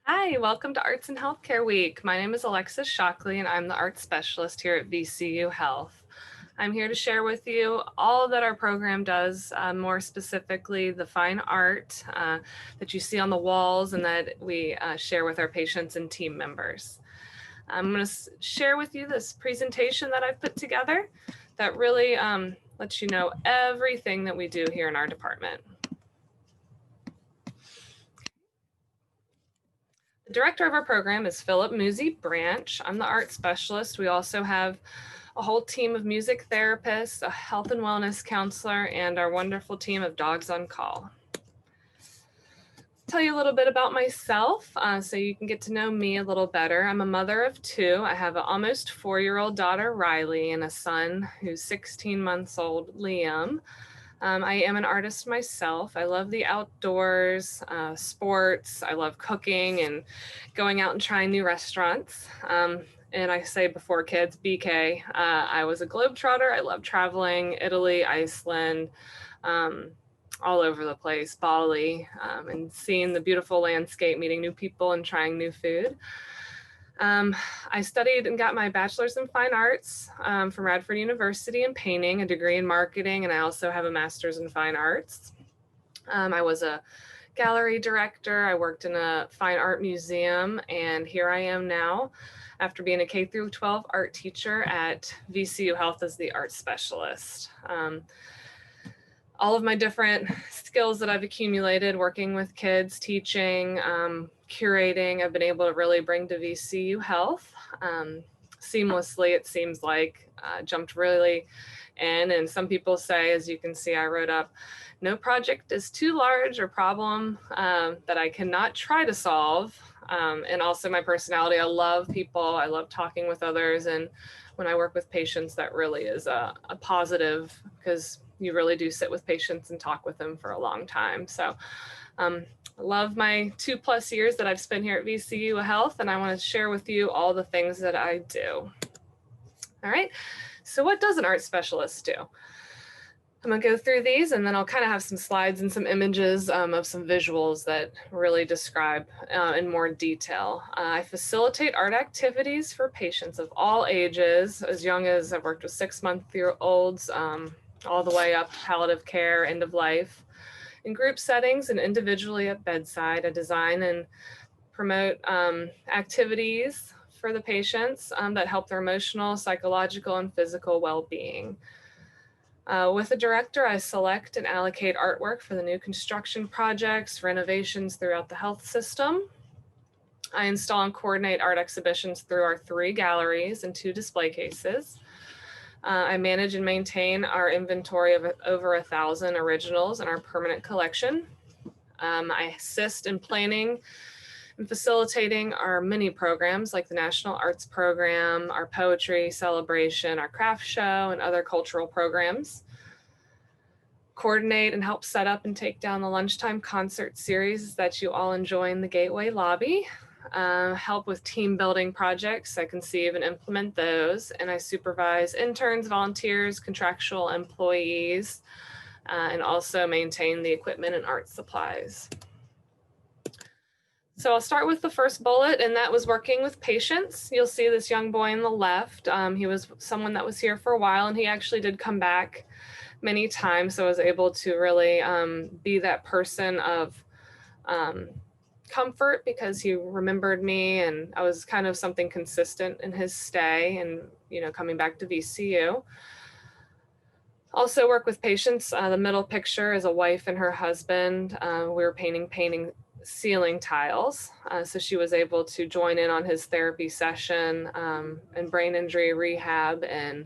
Hi, welcome to Arts and Healthcare Week. My name is Alexis Shockley, and I'm the Arts Specialist here at VCU Health. I'm here to share with you all that our program does, more specifically the fine art that you see on the walls and that we share with our patients and team members. I'm going to share with you this presentation that I've put together that really lets you know everything that we do here in our department. The director of our program is Philip Musi Branch. I'm the art specialist. We also have a whole team of music therapists, a health and wellness counselor, and our wonderful team of dogs on call. Tell you a little bit about myself so you can get to know me a little better. I'm a mother of two. I have an almost 4-year-old daughter, Riley, and a son who's 16 months old, Liam. I am an artist myself. I love the outdoors, sports. I love cooking and going out and trying new restaurants. And I say before kids, BK. I was a globetrotter. I love traveling, Italy, Iceland, all over the place, Bali, and seeing the beautiful landscape, meeting new people and trying new food. I studied and got my bachelor's in fine arts from Radford University in painting, a degree in marketing, and I also have a master's in fine arts. I was a gallery director. I worked in a fine art museum, and here I am now after being a K through 12 art teacher at VCU Health as the art specialist. All of my different skills that I've accumulated working with kids, teaching, curating, I've been able to really bring to VCU Health seamlessly, it seems like. Jumped really in, and some people say, as you can see, I wrote up, no project is too large or problem that I cannot try to solve. And also my personality, I love people, I love talking with others, and when I work with patients, that really is a positive, because you really do sit with patients and talk with them for a long time. So I love my 2+ years that I've spent here at VCU Health, and I want to share with you all the things that I do. All right, so what does an art specialist do? I'm gonna go through these, and then I'll kind of have some slides and some images of some visuals that really describe in more detail. I facilitate art activities for patients of all ages, as young as I've worked with 6-month-olds, all the way up palliative care, end of life. In group settings and individually at bedside, I design and promote activities for the patients that help their emotional, psychological, and physical well-being. With the director, I select and allocate artwork for the new construction projects, renovations throughout the health system. I install and coordinate art exhibitions through our 3 galleries and 2 display cases. I manage and maintain our inventory of over 1,000 originals in our permanent collection. I assist in planning and facilitating our mini programs like the National Arts Program, our poetry celebration, our craft show, and other cultural programs. Coordinate and help set up and take down the lunchtime concert series that you all enjoy in the Gateway lobby. Help with team building projects. I conceive and implement those, and I supervise interns, volunteers, contractual employees, and also maintain the equipment and art supplies. So I'll start with the first bullet, and that was working with patients. You'll see this young boy on the left. He was someone that was here for a while, and he actually did come back many times, so I was able to really be that person of comfort, because he remembered me, and I was kind of something consistent in his stay and, you know, coming back to VCU. Also work with patients. The middle picture is a wife and her husband. We were painting ceiling tiles. So she was able to join in on his therapy session and brain injury rehab and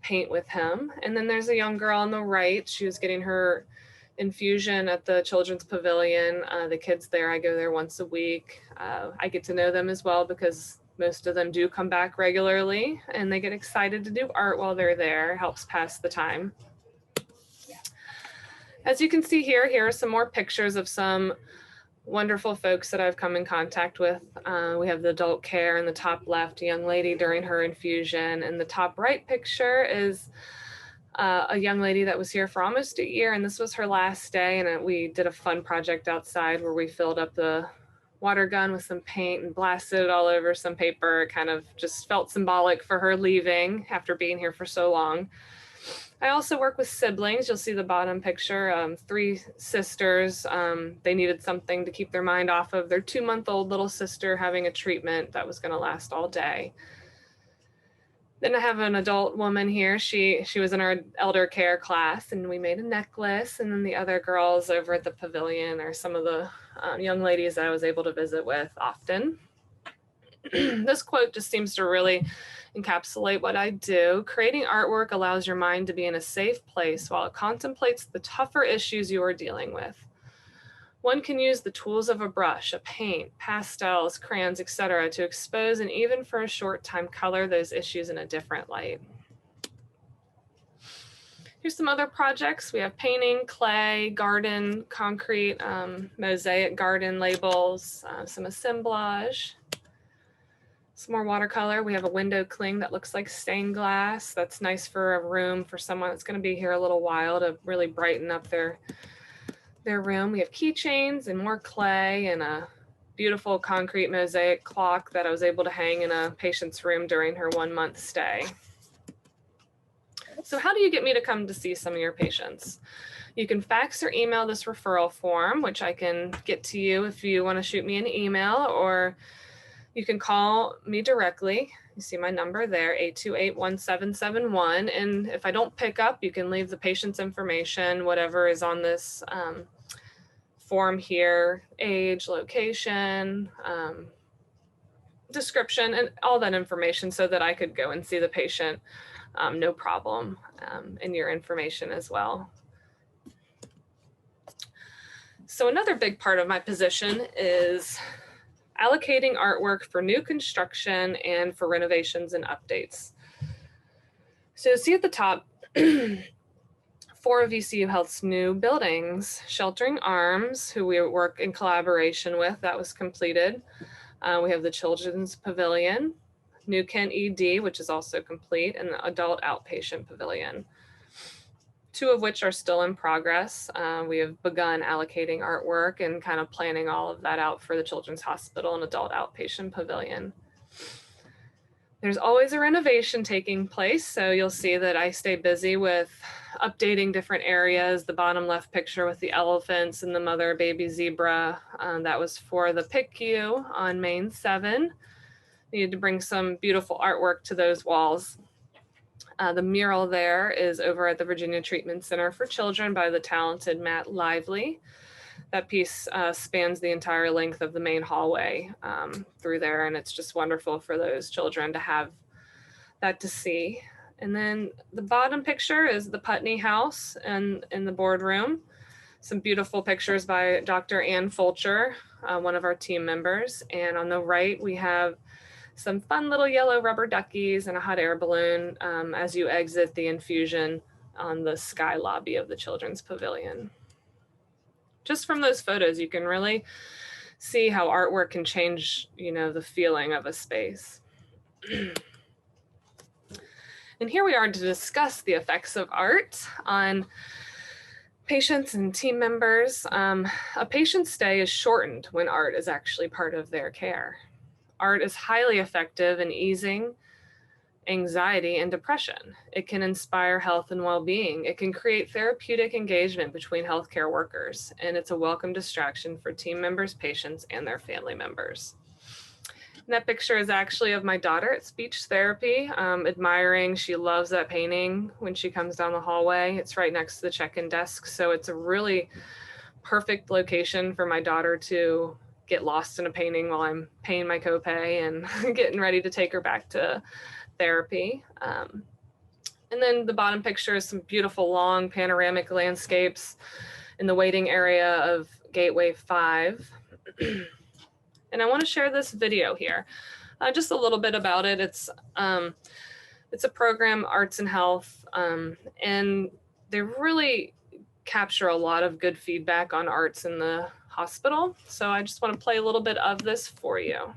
paint with him. And then there's a young girl on the right. She was getting her infusion at the Children's Pavilion. The kids there, I go there once a week. I get to know them as well, because most of them do come back regularly, and they get excited to do art while they're there. It helps pass the time. As you can see here are some more pictures of some wonderful folks that I've come in contact with. We have the adult care in the top left, a young lady during her infusion, and the top right picture is a young lady that was here for almost a year, and this was her last day, and we did a fun project outside where we filled up the water gun with some paint and blasted it all over some paper. It kind of just felt symbolic for her leaving after being here for so long. I also work with siblings. You'll see the bottom picture, 3 sisters. They needed something to keep their mind off of their 2-month-old little sister having a treatment that was going to last all day. Then I have an adult woman here. She was in our elder care class, and we made a necklace. And then the other girls over at the pavilion are some of the young ladies that I was able to visit with often. This quote just seems to really encapsulate what I do. Creating artwork allows your mind to be in a safe place while it contemplates the tougher issues you are dealing with. One can use the tools of a brush, a paint, pastels, crayons, etc. to expose and even for a short time color those issues in a different light. Here's some other projects. We have painting, clay, garden, concrete, mosaic garden labels, some assemblage, some more watercolor. We have a window cling that looks like stained glass. That's nice for a room for someone that's going to be here a little while to really brighten up their room. We have keychains and more clay and a beautiful concrete mosaic clock that I was able to hang in a patient's room during her 1-month stay. So how do you get me to come to see some of your patients? You can fax or email this referral form, which I can get to you if you want to shoot me an email, or you can call me directly. You see my number there, 828-1771. And if I don't pick up, you can leave the patient's information, whatever is on this form here, age, location, description, and all that information so that I could go and see the patient, no problem, and your information as well. So another big part of my position is allocating artwork for new construction and for renovations and updates. So see at the top, 4 of VCU Health's new buildings, Sheltering Arms, who we work in collaboration with, that was completed. We have the Children's Pavilion, New Kent ED, which is also complete, and the Adult Outpatient Pavilion, 2 of which are still in progress. We have begun allocating artwork and kind of planning all of that out for the Children's Hospital and Adult Outpatient Pavilion. There's always a renovation taking place, so you'll see that I stay busy with updating different areas. The bottom left picture with the elephants and the mother baby zebra, that was for the PICU on Main 7. Needed to bring some beautiful artwork to those walls. The mural there is over at the Virginia Treatment Center for Children by the talented Matt Lively. That piece spans the entire length of the main hallway through there, and it's just wonderful for those children to have that to see. And then the bottom picture is the Putney House and in the boardroom. Some beautiful pictures by Dr. Ann Fulcher, one of our team members. And on the right, we have some fun little yellow rubber duckies and a hot air balloon as you exit the infusion on the sky lobby of the Children's Pavilion. Just from those photos, you can really see how artwork can change, the feeling of a space. And here we are to discuss the effects of art on patients and team members. A patient's stay is shortened when art is actually part of their care. Art is highly effective in easing anxiety and depression. It can inspire health and well-being. It can create therapeutic engagement between healthcare workers, and it's a welcome distraction for team members, patients, and their family members. And that picture is actually of my daughter at speech therapy, admiring. She loves that painting when she comes down the hallway. It's right next to the check-in desk, so it's a really perfect location for my daughter to get lost in a painting while I'm paying my copay and getting ready to take her back to therapy. And then the bottom picture is some beautiful long panoramic landscapes in the waiting area of Gateway 5. And I want to share this video here, just a little bit about it. It's a program, Arts and Health, and they really capture a lot of good feedback on arts in the hospital. So I just want to play a little bit of this for you.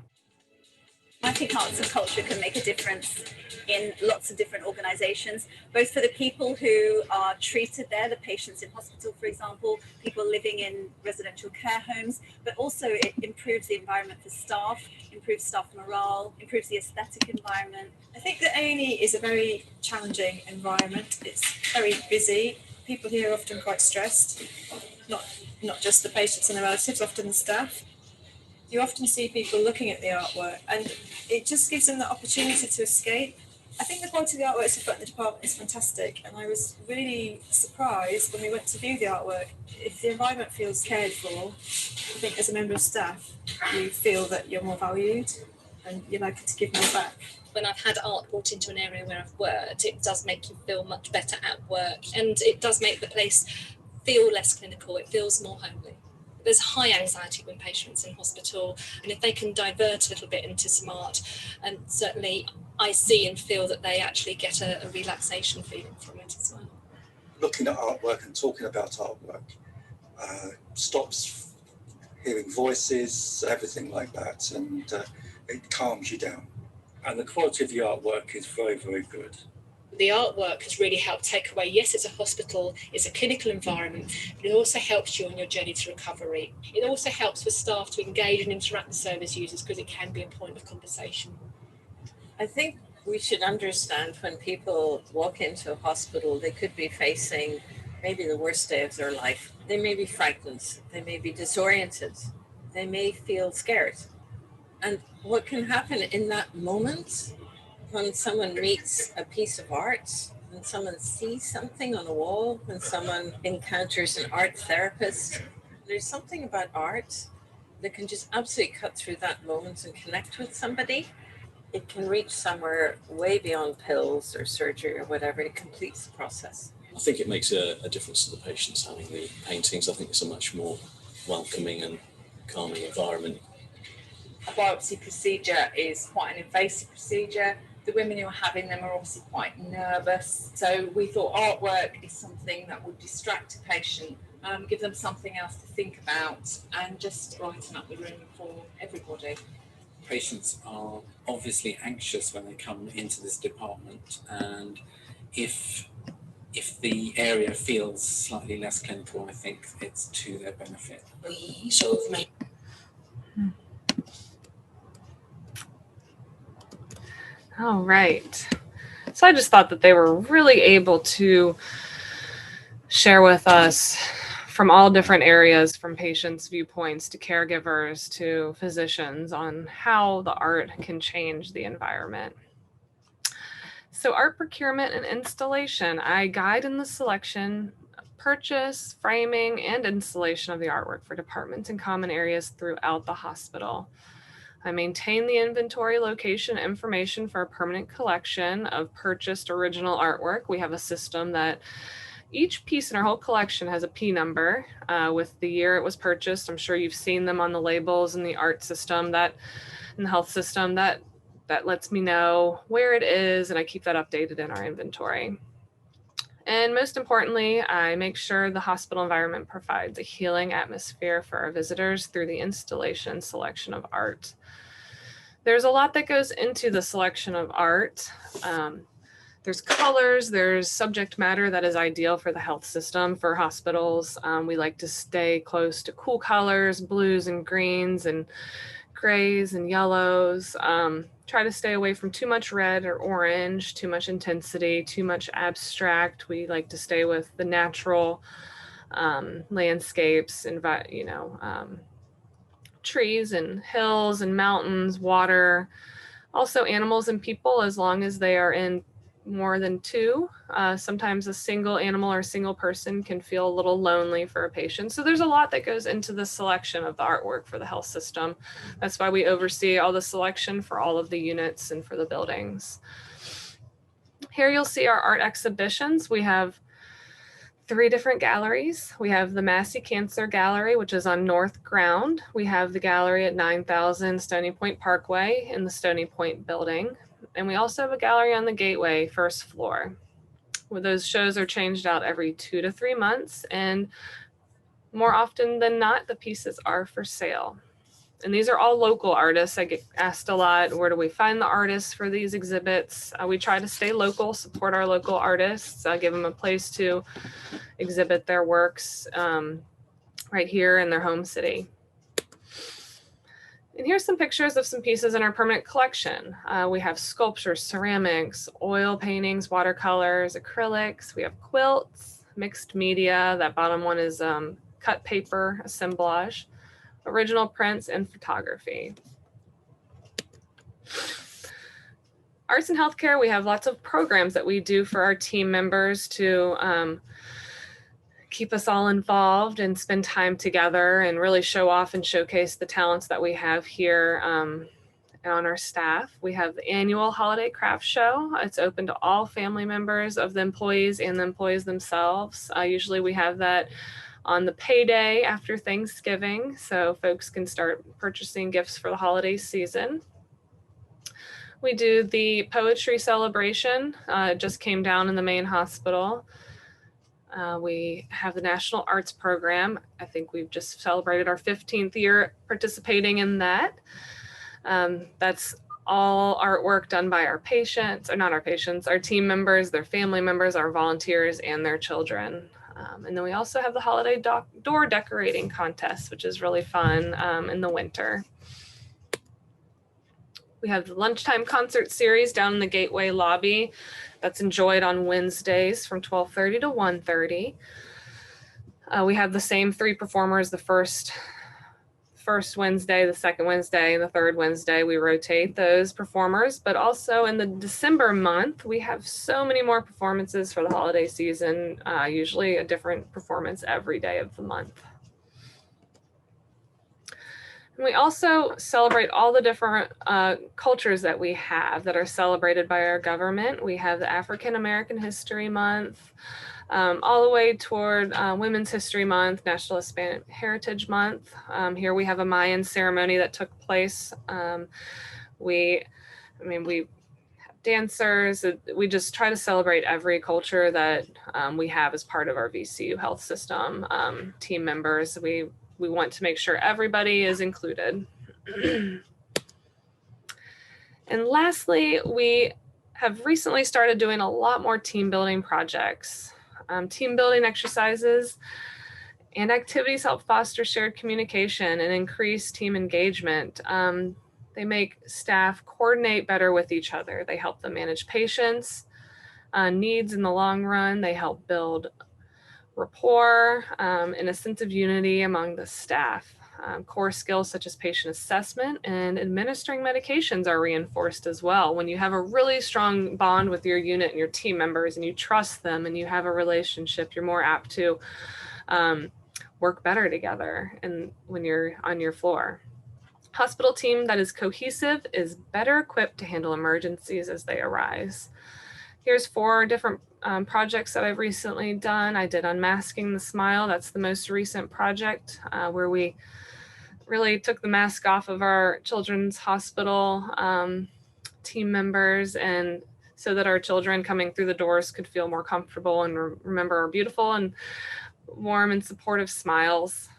I think arts and culture can make a difference in lots of different organisations, both for the people who are treated there, the patients in hospital, for example, people living in residential care homes, but also it improves the environment for staff, improves staff morale, improves the aesthetic environment. I think that A&E is a very challenging environment. It's very busy. People here are often quite stressed, not just the patients and the relatives, often the staff. You often see people looking at the artwork and it just gives them the opportunity to escape. I think the quality of the artworks we've got in the department is fantastic, and I was really surprised when we went to view the artwork. If the environment feels cared for, I think as a member of staff, you feel that you're more valued and you're likely to give more back. When I've had art brought into an area where I've worked, it does make you feel much better at work, and it does make the place feel less clinical. It feels more homely. There's high anxiety when patients in hospital, and if they can divert a little bit into some art, and certainly I see and feel that they actually get a relaxation feeling from it as well. Looking at artwork and talking about artwork stops hearing voices, everything like that, and it calms you down. And the quality of the artwork is very, very good. The artwork has really helped take away, yes, it's a hospital, it's a clinical environment, but it also helps you on your journey to recovery. It also helps for staff to engage and interact with service users because it can be a point of conversation. I think we should understand when people walk into a hospital, they could be facing maybe the worst day of their life. They may be frightened, they may be disoriented, they may feel scared. And what can happen in that moment when someone meets a piece of art, when someone sees something on a wall, when someone encounters an art therapist, there's something about art that can just absolutely cut through that moment and connect with somebody. It can reach somewhere way beyond pills or surgery or whatever. It completes the process. I think it makes a difference to the patients having the paintings. I think it's a much more welcoming and calming environment. A biopsy procedure is quite an invasive procedure. The women who are having them are obviously quite nervous. So we thought artwork is something that would distract a patient, give them something else to think about, and just brighten up the room for everybody. Patients are obviously anxious when they come into this department, and if the area feels slightly less clinical, I think it's to their benefit. We sort of make All right. So I just thought that they were really able to share with us from all different areas, from patients' viewpoints to caregivers to physicians, on how the art can change the environment. So art procurement and installation. I guide in the selection, purchase, framing, and installation of the artwork for departments and common areas throughout the hospital. I maintain the inventory location information for a permanent collection of purchased original artwork. We have a system that each piece in our whole collection has a P number with the year it was purchased. I'm sure you've seen them on the labels in the art system, that in the health system, that lets me know where it is, and I keep that updated in our inventory. And most importantly, I make sure the hospital environment provides a healing atmosphere for our visitors through the installation and selection of art. There's a lot that goes into the selection of art. There's colors, there's subject matter that is ideal for the health system, for hospitals. We like to stay close to cool colors, blues and greens and grays and yellows. Try to stay away from too much red or orange, too much intensity, too much abstract. We like to stay with the natural landscapes, trees and hills and mountains, water. Also animals and people, as long as they are in more than two. Sometimes a single animal or a single person can feel a little lonely for a patient. So there's a lot that goes into the selection of the artwork for the health system. That's why we oversee all the selection for all of the units and for the buildings. Here you'll see our art exhibitions. We have 3 different galleries. We have the Massey Cancer Gallery, which is on North Ground. We have the gallery at 9000 Stony Point Parkway in the Stony Point building. And we also have a gallery on the Gateway, first floor, where those shows are changed out every 2 to 3 months. And more often than not, the pieces are for sale. And these are all local artists. I get asked a lot, where do we find the artists for these exhibits? We try to stay local, support our local artists, give them a place to exhibit their works right here in their home city. And here's some pictures of some pieces in our permanent collection. We have sculptures, ceramics, oil paintings, watercolors, acrylics. We have quilts, mixed media. That bottom one is cut paper assemblage, original prints, and photography. Arts and healthcare, we have lots of programs that we do for our team members to keep us all involved and spend time together and really show off and showcase the talents that we have here on our staff. We have the annual holiday craft show. It's open to all family members of the employees and the employees themselves. Usually we have that on the payday after Thanksgiving, so folks can start purchasing gifts for the holiday season. We do the poetry celebration. It just came down in the main hospital. We have the National Arts Program. I think we've just celebrated our 15th year participating in that. That's all artwork done by our patients, or not our patients, our team members, their family members, our volunteers, and their children. And then we also have the holiday door decorating contest, which is really fun in the winter. We have the lunchtime concert series down in the Gateway lobby. That's enjoyed on Wednesdays from 12:30 to 1:30. We have the same 3 performers the first Wednesday, the second Wednesday, and the third Wednesday. We rotate those performers, but also in the December month, we have so many more performances for the holiday season, usually a different performance every day of the month. And we also celebrate all the different cultures that we have that are celebrated by our government. We have the African American History Month, all the way toward Women's History Month, National Hispanic Heritage Month. Here we have a Mayan ceremony that took place. We have dancers. We just try to celebrate every culture that we have as part of our VCU Health System team members. We want to make sure everybody is included. And lastly, we have recently started doing a lot more team building projects. Team building exercises and activities help foster shared communication and increase team engagement. They make staff coordinate better with each other. They help them manage patients' needs in the long run. They help build rapport and a sense of unity among the staff. Core skills such as patient assessment and administering medications are reinforced as well. When you have a really strong bond with your unit and your team members and you trust them and you have a relationship, you're more apt to work better together and when you're on your floor. Hospital team that is cohesive is better equipped to handle emergencies as they arise. Here's 4 different projects that I've recently done. I did Unmasking the Smile. That's the most recent project where we really took the mask off of our children's hospital team members, and so that our children coming through the doors could feel more comfortable and remember our beautiful and warm and supportive smiles.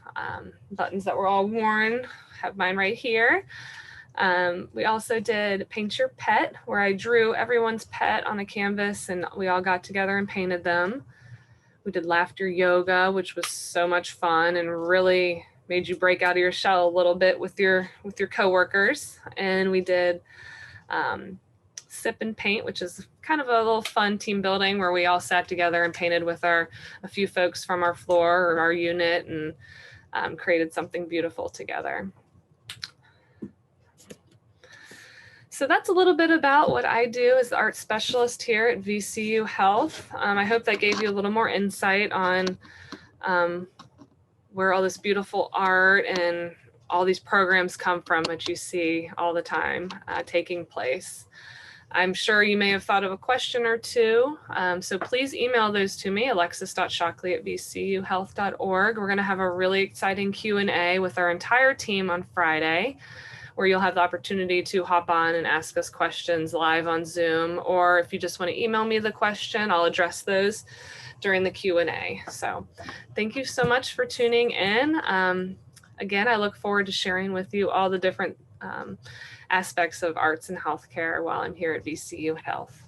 Buttons that were all worn. Have mine right here. We also did Paint Your Pet, where I drew everyone's pet on a canvas and we all got together and painted them. We did Laughter Yoga, which was so much fun and really made you break out of your shell a little bit with your coworkers. And we did Sip and Paint, which is kind of a little fun team building where we all sat together and painted with a few folks from our floor or our unit and created something beautiful together. So that's a little bit about what I do as the art specialist here at VCU Health. I hope that gave you a little more insight on where all this beautiful art and all these programs come from that you see all the time taking place. I'm sure you may have thought of a question or two, so please email those to me, alexis.shockley@vcuhealth.org. We're going to have a really exciting Q&A with our entire team on Friday, where you'll have the opportunity to hop on and ask us questions live on Zoom, or if you just want to email me the question, I'll address those during the Q&A. So thank you so much for tuning in. again, I look forward to sharing with you all the different aspects of arts and healthcare while I'm here at VCU Health.